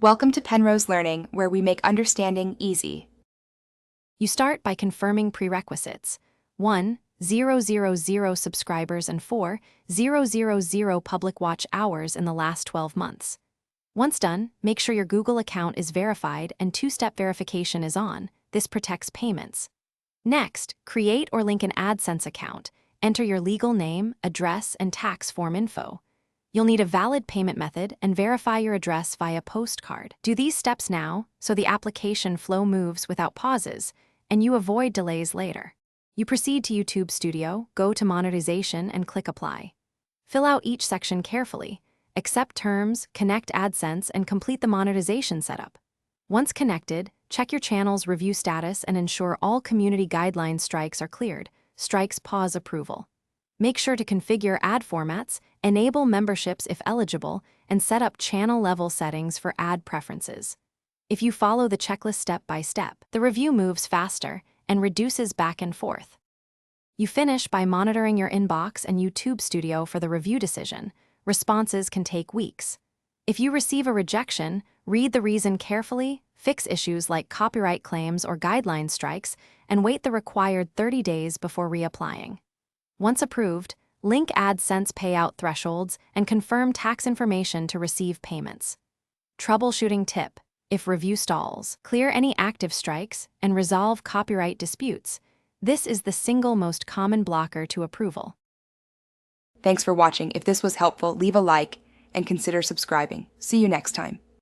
Welcome to Penrose Learning, where we make understanding easy. You start by confirming prerequisites. 1, 000 subscribers and 4, 000 public watch hours in the last 12 months. Once done, make sure your Google account is verified and two-step verification is on. This protects payments. Next, create or link an AdSense account. Enter your legal name, address, and tax form info. You'll need a valid payment method and verify your address via postcard. Do these steps now so the application flow moves without pauses and you avoid delays later. You proceed to YouTube Studio, go to Monetization, and click Apply. Fill out each section carefully, accept terms, connect AdSense, and complete the monetization setup. Once connected, check your channel's review status and ensure all community guideline strikes are cleared. Strikes pause approval. Make sure to configure ad formats, enable memberships if eligible, and set up channel-level settings for ad preferences. If you follow the checklist step by step, the review moves faster and reduces back and forth. You finish by monitoring your inbox and YouTube Studio for the review decision. Responses can take weeks. If you receive a rejection, read the reason carefully, fix issues like copyright claims or guideline strikes, and wait the required 30 days before reapplying. Once approved, link AdSense payout thresholds and confirm tax information to receive payments. Troubleshooting tip: if review stalls, clear any active strikes and resolve copyright disputes. This is the single most common blocker to approval. Thanks for watching. If this was helpful, leave a like and consider subscribing. See you next time.